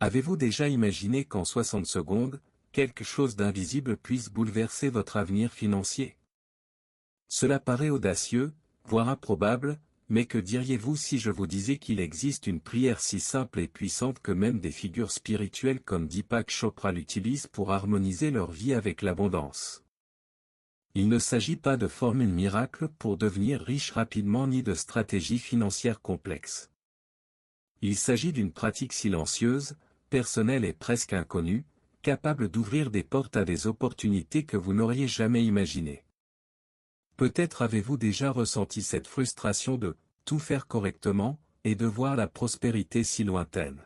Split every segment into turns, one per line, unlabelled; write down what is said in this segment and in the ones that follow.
Avez-vous déjà imaginé qu'en 60 secondes, quelque chose d'invisible puisse bouleverser votre avenir financier? Cela paraît audacieux, voire improbable, mais que diriez-vous si je vous disais qu'il existe une prière si simple et puissante que même des figures spirituelles comme Deepak Chopra l'utilisent pour harmoniser leur vie avec l'abondance? Il ne s'agit pas de formule miracle pour devenir riche rapidement ni de stratégie financière complexe. Il s'agit d'une pratique silencieuse, personnelle et presque inconnue, capable d'ouvrir des portes à des opportunités que vous n'auriez jamais imaginées. Peut-être avez-vous déjà ressenti cette frustration de tout faire correctement et de voir la prospérité si lointaine.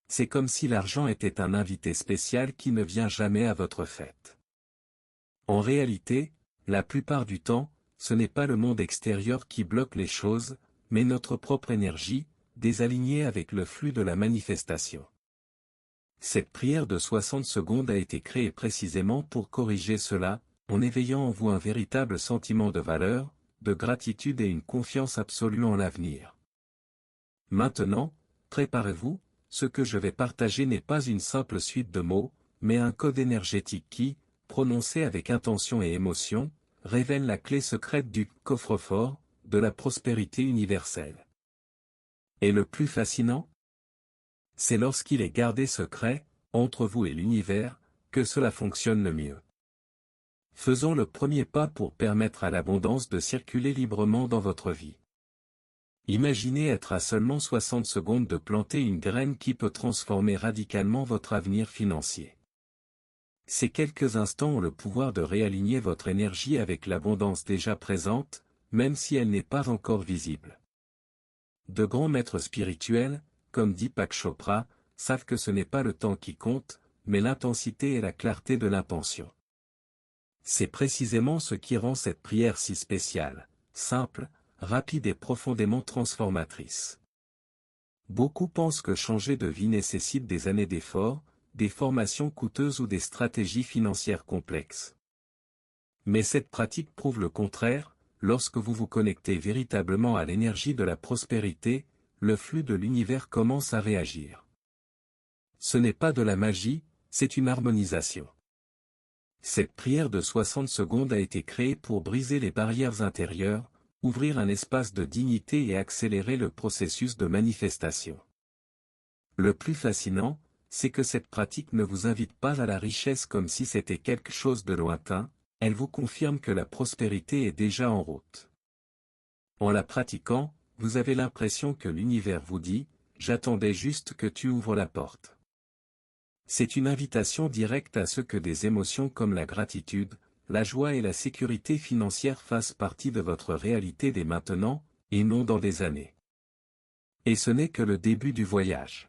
C'est comme si l'argent était un invité spécial qui ne vient jamais à votre fête. En réalité, la plupart du temps, ce n'est pas le monde extérieur qui bloque les choses, mais notre propre énergie, désalignée avec le flux de la manifestation. Cette prière de 60 secondes a été créée précisément pour corriger cela, en éveillant en vous un véritable sentiment de valeur, de gratitude et une confiance absolue en l'avenir. Maintenant, préparez-vous, ce que je vais partager n'est pas une simple suite de mots, mais un code énergétique qui, prononcé avec intention et émotion, révèle la clé secrète du coffre-fort, de la prospérité universelle. Et le plus fascinant? C'est lorsqu'il est gardé secret, entre vous et l'univers, que cela fonctionne le mieux. Faisons le premier pas pour permettre à l'abondance de circuler librement dans votre vie. Imaginez être à seulement 60 secondes de planter une graine qui peut transformer radicalement votre avenir financier. Ces quelques instants ont le pouvoir de réaligner votre énergie avec l'abondance déjà présente, même si elle n'est pas encore visible. De grands maîtres spirituels, comme Deepak Chopra, savent que ce n'est pas le temps qui compte, mais l'intensité et la clarté de l'intention. C'est précisément ce qui rend cette prière si spéciale, simple, rapide et profondément transformatrice. Beaucoup pensent que changer de vie nécessite des années d'efforts, des formations coûteuses ou des stratégies financières complexes. Mais cette pratique prouve le contraire, lorsque vous vous connectez véritablement à l'énergie de la prospérité, le flux de l'univers commence à réagir. Ce n'est pas de la magie, c'est une harmonisation. Cette prière de 60 secondes a été créée pour briser les barrières intérieures, ouvrir un espace de dignité et accélérer le processus de manifestation. Le plus fascinant, c'est que cette pratique ne vous invite pas à la richesse comme si c'était quelque chose de lointain, elle vous confirme que la prospérité est déjà en route. En la pratiquant, vous avez l'impression que l'univers vous dit « J'attendais juste que tu ouvres la porte ». C'est une invitation directe à ce que des émotions comme la gratitude, la joie et la sécurité financière fassent partie de votre réalité dès maintenant, et non dans des années. Et ce n'est que le début du voyage.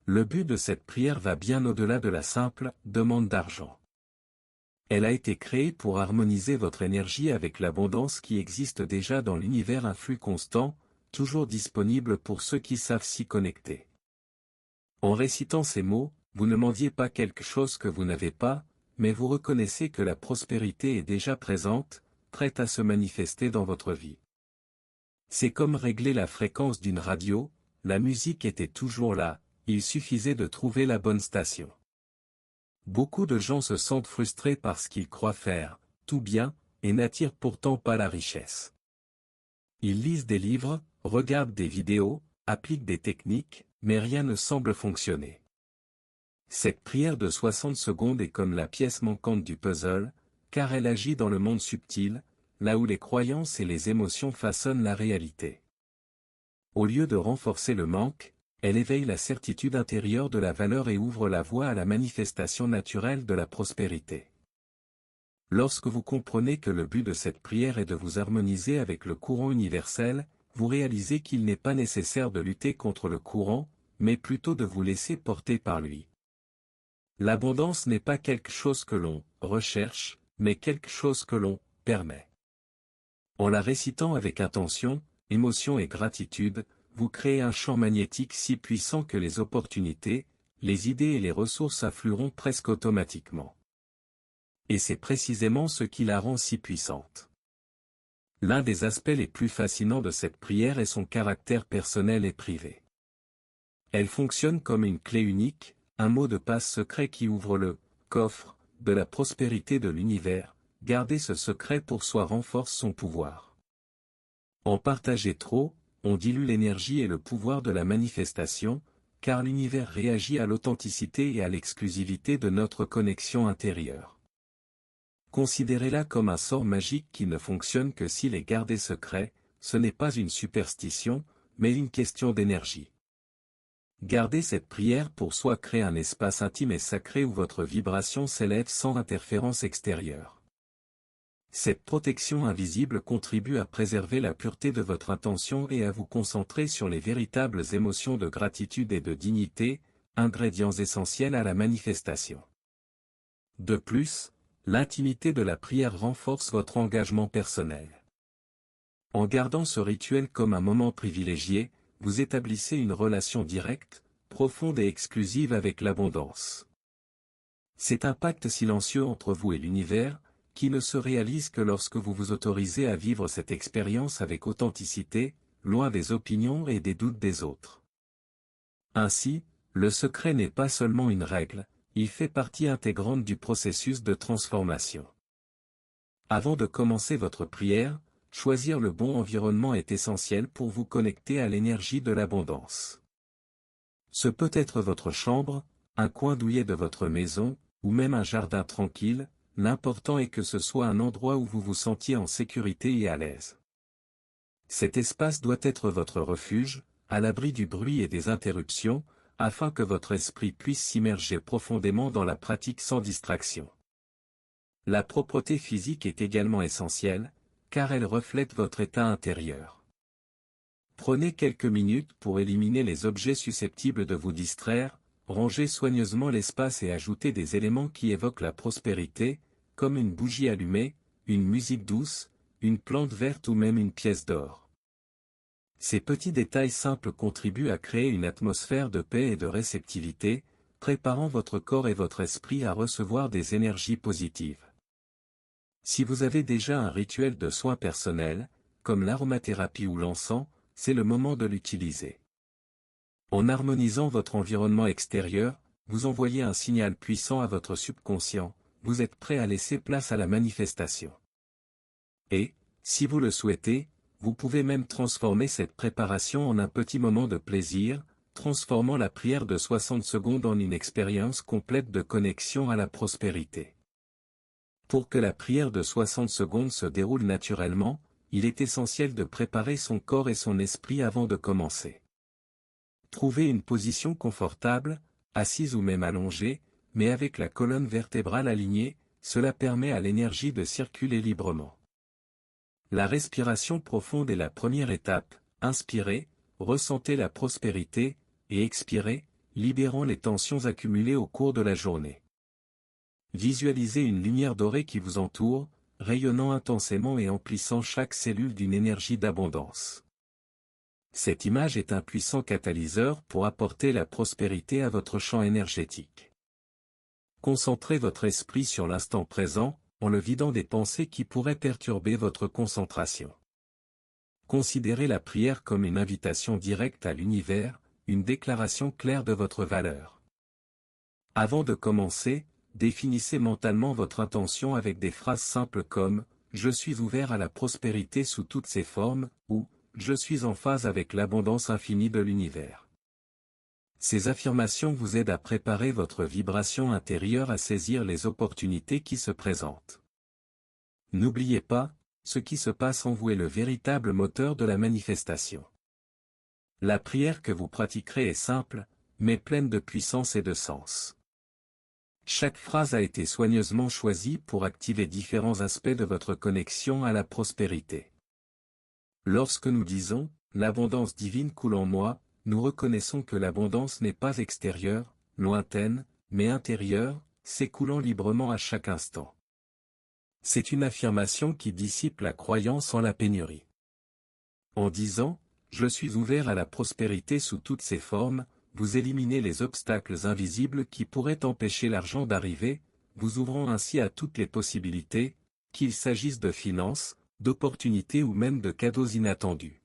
Le but de cette prière va bien au-delà de la simple demande d'argent. Elle a été créée pour harmoniser votre énergie avec l'abondance qui existe déjà dans l'univers, un flux constant, toujours disponible pour ceux qui savent s'y connecter. En récitant ces mots, vous ne demandiez pas quelque chose que vous n'avez pas, mais vous reconnaissez que la prospérité est déjà présente, prête à se manifester dans votre vie. C'est comme régler la fréquence d'une radio, la musique était toujours là, il suffisait de trouver la bonne station. Beaucoup de gens se sentent frustrés parce qu'ils croient faire tout bien, et n'attirent pourtant pas la richesse. Ils lisent des livres, regardent des vidéos, appliquent des techniques, mais rien ne semble fonctionner. Cette prière de 60 secondes est comme la pièce manquante du puzzle, car elle agit dans le monde subtil, là où les croyances et les émotions façonnent la réalité. Au lieu de renforcer le manque, elle éveille la certitude intérieure de la valeur et ouvre la voie à la manifestation naturelle de la prospérité. Lorsque vous comprenez que le but de cette prière est de vous harmoniser avec le courant universel, vous réalisez qu'il n'est pas nécessaire de lutter contre le courant, mais plutôt de vous laisser porter par lui. L'abondance n'est pas quelque chose que l'on recherche, mais quelque chose que l'on permet. En la récitant avec intention, émotion et gratitude, vous créez un champ magnétique si puissant que les opportunités, les idées et les ressources afflueront presque automatiquement. Et c'est précisément ce qui la rend si puissante. L'un des aspects les plus fascinants de cette prière est son caractère personnel et privé. Elle fonctionne comme une clé unique, un mot de passe secret qui ouvre le coffre de la prospérité de l'univers. Garder ce secret pour soi renforce son pouvoir. En partager trop, on dilue l'énergie et le pouvoir de la manifestation, car l'univers réagit à l'authenticité et à l'exclusivité de notre connexion intérieure. Considérez-la comme un sort magique qui ne fonctionne que s'il est gardé secret. Ce n'est pas une superstition, mais une question d'énergie. Garder cette prière pour soi crée un espace intime et sacré où votre vibration s'élève sans interférence extérieure. Cette protection invisible contribue à préserver la pureté de votre intention et à vous concentrer sur les véritables émotions de gratitude et de dignité, ingrédients essentiels à la manifestation. De plus, l'intimité de la prière renforce votre engagement personnel. En gardant ce rituel comme un moment privilégié, vous établissez une relation directe, profonde et exclusive avec l'abondance. C'est un pacte silencieux entre vous et l'univers, qui ne se réalise que lorsque vous vous autorisez à vivre cette expérience avec authenticité, loin des opinions et des doutes des autres. Ainsi, le secret n'est pas seulement une règle, il fait partie intégrante du processus de transformation. Avant de commencer votre prière, choisir le bon environnement est essentiel pour vous connecter à l'énergie de l'abondance. Ce peut être votre chambre, un coin douillet de votre maison, ou même un jardin tranquille, l'important est que ce soit un endroit où vous vous sentiez en sécurité et à l'aise. Cet espace doit être votre refuge, à l'abri du bruit et des interruptions, afin que votre esprit puisse s'immerger profondément dans la pratique sans distraction. La propreté physique est également essentielle, car elle reflète votre état intérieur. Prenez quelques minutes pour éliminer les objets susceptibles de vous distraire, rangez soigneusement l'espace et ajoutez des éléments qui évoquent la prospérité, comme une bougie allumée, une musique douce, une plante verte ou même une pièce d'or. Ces petits détails simples contribuent à créer une atmosphère de paix et de réceptivité, préparant votre corps et votre esprit à recevoir des énergies positives. Si vous avez déjà un rituel de soins personnels, comme l'aromathérapie ou l'encens, c'est le moment de l'utiliser. En harmonisant votre environnement extérieur, vous envoyez un signal puissant à votre subconscient, vous êtes prêt à laisser place à la manifestation. Et, si vous le souhaitez, vous pouvez même transformer cette préparation en un petit moment de plaisir, transformant la prière de 60 secondes en une expérience complète de connexion à la prospérité. Pour que la prière de 60 secondes se déroule naturellement, il est essentiel de préparer son corps et son esprit avant de commencer. Trouvez une position confortable, assise ou même allongée, mais avec la colonne vertébrale alignée, cela permet à l'énergie de circuler librement. La respiration profonde est la première étape. Inspirez, ressentez la prospérité, et expirez, libérant les tensions accumulées au cours de la journée. Visualisez une lumière dorée qui vous entoure, rayonnant intensément et emplissant chaque cellule d'une énergie d'abondance. Cette image est un puissant catalyseur pour apporter la prospérité à votre champ énergétique. Concentrez votre esprit sur l'instant présent, en le vidant des pensées qui pourraient perturber votre concentration. Considérez la prière comme une invitation directe à l'univers, une déclaration claire de votre valeur. Avant de commencer, définissez mentalement votre intention avec des phrases simples comme « Je suis ouvert à la prospérité sous toutes ses formes » ou « Je suis en phase avec l'abondance infinie de l'univers ». Ces affirmations vous aident à préparer votre vibration intérieure à saisir les opportunités qui se présentent. N'oubliez pas, ce qui se passe en vous est le véritable moteur de la manifestation. La prière que vous pratiquerez est simple, mais pleine de puissance et de sens. Chaque phrase a été soigneusement choisie pour activer différents aspects de votre connexion à la prospérité. Lorsque nous disons « l'abondance divine coule en moi », nous reconnaissons que l'abondance n'est pas extérieure, lointaine, mais intérieure, s'écoulant librement à chaque instant. C'est une affirmation qui dissipe la croyance en la pénurie. En disant « Je suis ouvert à la prospérité sous toutes ses formes », vous éliminez les obstacles invisibles qui pourraient empêcher l'argent d'arriver, vous ouvrant ainsi à toutes les possibilités, qu'il s'agisse de finances, d'opportunités ou même de cadeaux inattendus.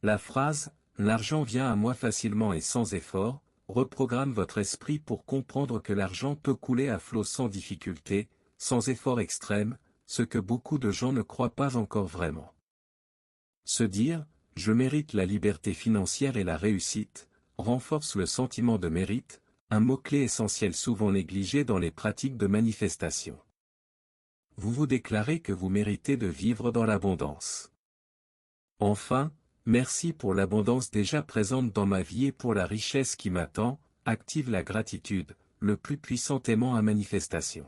La phrase l'argent vient à moi facilement et sans effort, reprogramme votre esprit pour comprendre que l'argent peut couler à flot sans difficulté, sans effort extrême, ce que beaucoup de gens ne croient pas encore vraiment. Se dire, je mérite la liberté financière et la réussite, renforce le sentiment de mérite, un mot-clé essentiel souvent négligé dans les pratiques de manifestation. Vous vous déclarez que vous méritez de vivre dans l'abondance. Enfin, merci pour l'abondance déjà présente dans ma vie et pour la richesse qui m'attend, active la gratitude, le plus puissant aimant à manifestation.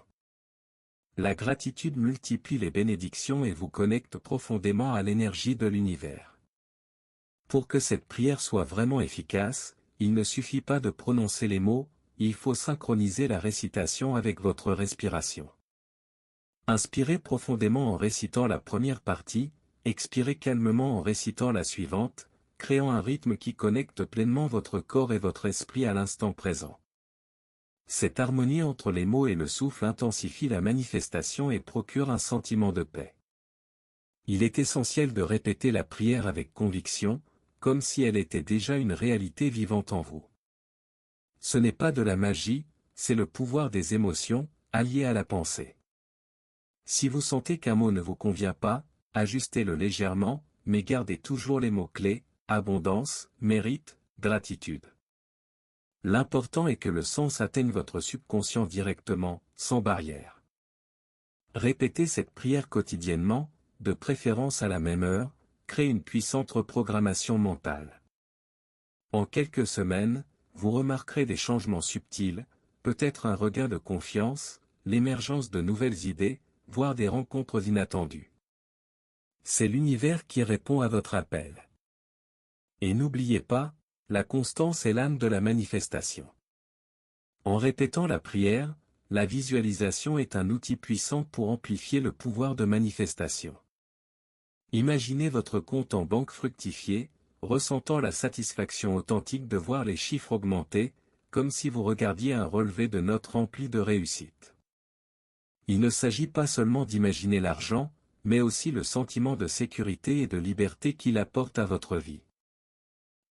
La gratitude multiplie les bénédictions et vous connecte profondément à l'énergie de l'univers. Pour que cette prière soit vraiment efficace, il ne suffit pas de prononcer les mots, il faut synchroniser la récitation avec votre respiration. Inspirez profondément en récitant la première partie, expirez calmement en récitant la suivante, créant un rythme qui connecte pleinement votre corps et votre esprit à l'instant présent. Cette harmonie entre les mots et le souffle intensifie la manifestation et procure un sentiment de paix. Il est essentiel de répéter la prière avec conviction, comme si elle était déjà une réalité vivante en vous. Ce n'est pas de la magie, c'est le pouvoir des émotions, allié à la pensée. Si vous sentez qu'un mot ne vous convient pas, ajustez-le légèrement, mais gardez toujours les mots-clés, abondance, mérite, gratitude. L'important est que le sens atteigne votre subconscient directement, sans barrière. Répétez cette prière quotidiennement, de préférence à la même heure, crée une puissante reprogrammation mentale. En quelques semaines, vous remarquerez des changements subtils, peut-être un regain de confiance, l'émergence de nouvelles idées, voire des rencontres inattendues. C'est l'univers qui répond à votre appel. Et n'oubliez pas, la constance est l'âme de la manifestation. En répétant la prière, la visualisation est un outil puissant pour amplifier le pouvoir de manifestation. Imaginez votre compte en banque fructifier, ressentant la satisfaction authentique de voir les chiffres augmenter, comme si vous regardiez un relevé de notes rempli de réussite. Il ne s'agit pas seulement d'imaginer l'argent, mais aussi le sentiment de sécurité et de liberté qu'il apporte à votre vie.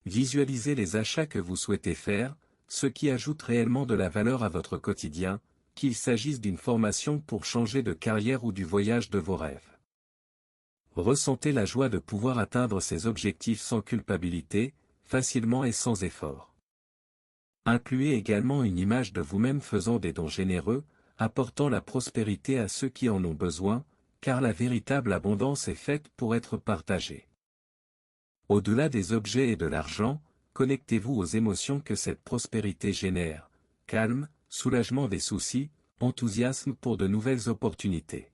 Visualisez les achats que vous souhaitez faire, ce qui ajoute réellement de la valeur à votre quotidien, qu'il s'agisse d'une formation pour changer de carrière ou du voyage de vos rêves. Ressentez la joie de pouvoir atteindre ces objectifs sans culpabilité, facilement et sans effort. Incluez également une image de vous-même faisant des dons généreux, apportant la prospérité à ceux qui en ont besoin, car la véritable abondance est faite pour être partagée. Au-delà des objets et de l'argent, connectez-vous aux émotions que cette prospérité génère, calme, soulagement des soucis, enthousiasme pour de nouvelles opportunités.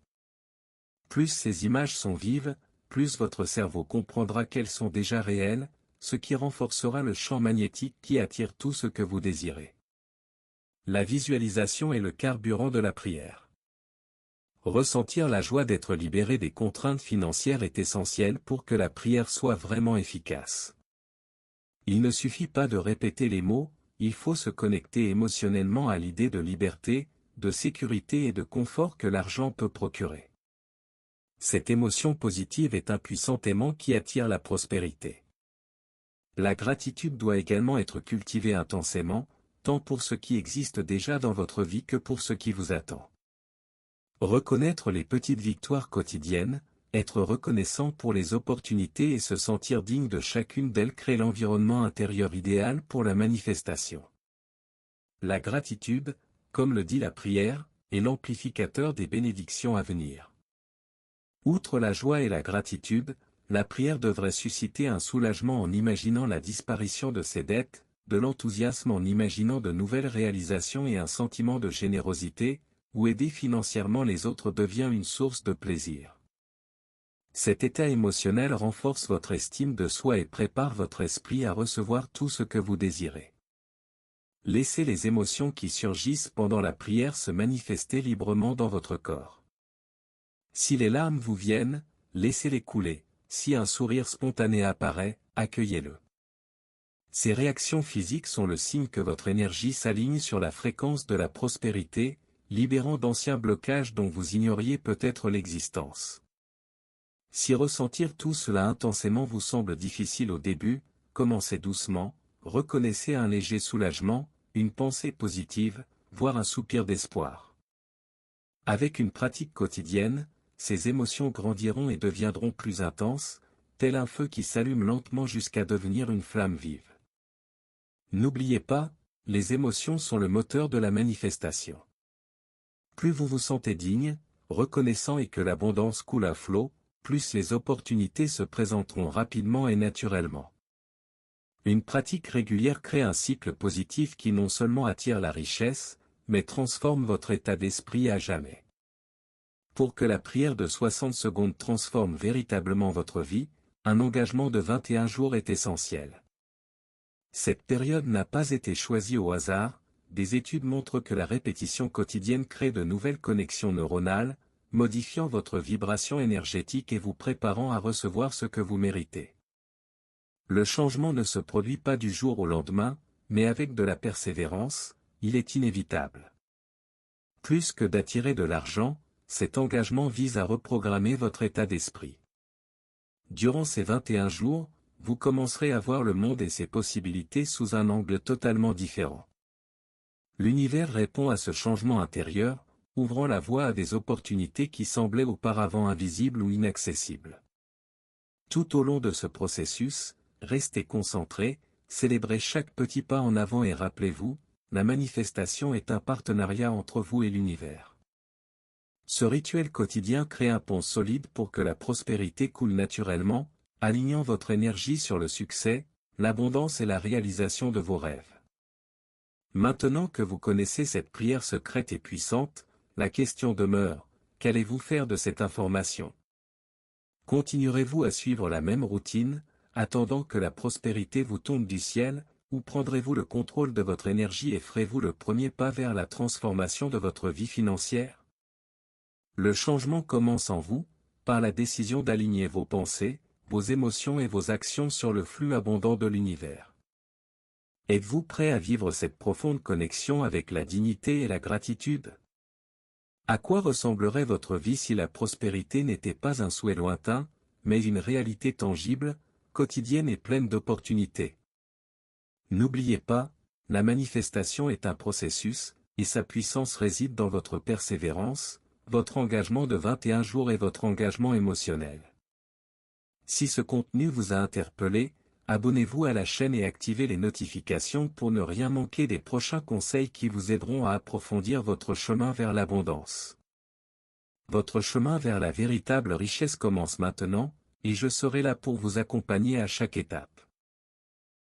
Plus ces images sont vives, plus votre cerveau comprendra qu'elles sont déjà réelles, ce qui renforcera le champ magnétique qui attire tout ce que vous désirez. La visualisation est le carburant de la prière. Ressentir la joie d'être libéré des contraintes financières est essentiel pour que la prière soit vraiment efficace. Il ne suffit pas de répéter les mots, il faut se connecter émotionnellement à l'idée de liberté, de sécurité et de confort que l'argent peut procurer. Cette émotion positive est un puissant aimant qui attire la prospérité. La gratitude doit également être cultivée intensément, tant pour ce qui existe déjà dans votre vie que pour ce qui vous attend. Reconnaître les petites victoires quotidiennes, être reconnaissant pour les opportunités et se sentir digne de chacune d'elles crée l'environnement intérieur idéal pour la manifestation. La gratitude, comme le dit la prière, est l'amplificateur des bénédictions à venir. Outre la joie et la gratitude, la prière devrait susciter un soulagement en imaginant la disparition de ses dettes, de l'enthousiasme en imaginant de nouvelles réalisations et un sentiment de générosité, où aider financièrement les autres devient une source de plaisir. Cet état émotionnel renforce votre estime de soi et prépare votre esprit à recevoir tout ce que vous désirez. Laissez les émotions qui surgissent pendant la prière se manifester librement dans votre corps. Si les larmes vous viennent, laissez-les couler, si un sourire spontané apparaît, accueillez-le. Ces réactions physiques sont le signe que votre énergie s'aligne sur la fréquence de la prospérité, libérant d'anciens blocages dont vous ignoriez peut-être l'existence. Si ressentir tout cela intensément vous semble difficile au début, commencez doucement, reconnaissez un léger soulagement, une pensée positive, voire un soupir d'espoir. Avec une pratique quotidienne, ces émotions grandiront et deviendront plus intenses, tel un feu qui s'allume lentement jusqu'à devenir une flamme vive. N'oubliez pas, les émotions sont le moteur de la manifestation. Plus vous vous sentez digne, reconnaissant et que l'abondance coule à flot, plus les opportunités se présenteront rapidement et naturellement. Une pratique régulière crée un cycle positif qui non seulement attire la richesse, mais transforme votre état d'esprit à jamais. Pour que la prière de 60 secondes transforme véritablement votre vie, un engagement de 21 jours est essentiel. Cette période n'a pas été choisie au hasard, des études montrent que la répétition quotidienne crée de nouvelles connexions neuronales, modifiant votre vibration énergétique et vous préparant à recevoir ce que vous méritez. Le changement ne se produit pas du jour au lendemain, mais avec de la persévérance, il est inévitable. Plus que d'attirer de l'argent, cet engagement vise à reprogrammer votre état d'esprit. Durant ces 21 jours, vous commencerez à voir le monde et ses possibilités sous un angle totalement différent. L'univers répond à ce changement intérieur, ouvrant la voie à des opportunités qui semblaient auparavant invisibles ou inaccessibles. Tout au long de ce processus, restez concentrés, célébrez chaque petit pas en avant et rappelez-vous, la manifestation est un partenariat entre vous et l'univers. Ce rituel quotidien crée un pont solide pour que la prospérité coule naturellement, alignant votre énergie sur le succès, l'abondance et la réalisation de vos rêves. Maintenant que vous connaissez cette prière secrète et puissante, la question demeure, qu'allez-vous faire de cette information? Continuerez-vous à suivre la même routine, attendant que la prospérité vous tombe du ciel, ou prendrez-vous le contrôle de votre énergie et ferez-vous le premier pas vers la transformation de votre vie financière? Le changement commence en vous, par la décision d'aligner vos pensées, vos émotions et vos actions sur le flux abondant de l'univers. Êtes-vous prêt à vivre cette profonde connexion avec la dignité et la gratitude? À quoi ressemblerait votre vie si la prospérité n'était pas un souhait lointain, mais une réalité tangible, quotidienne et pleine d'opportunités? N'oubliez pas, la manifestation est un processus, et sa puissance réside dans votre persévérance, votre engagement de 21 jours et votre engagement émotionnel. Si ce contenu vous a interpellé, abonnez-vous à la chaîne et activez les notifications pour ne rien manquer des prochains conseils qui vous aideront à approfondir votre chemin vers l'abondance. Votre chemin vers la véritable richesse commence maintenant, et je serai là pour vous accompagner à chaque étape.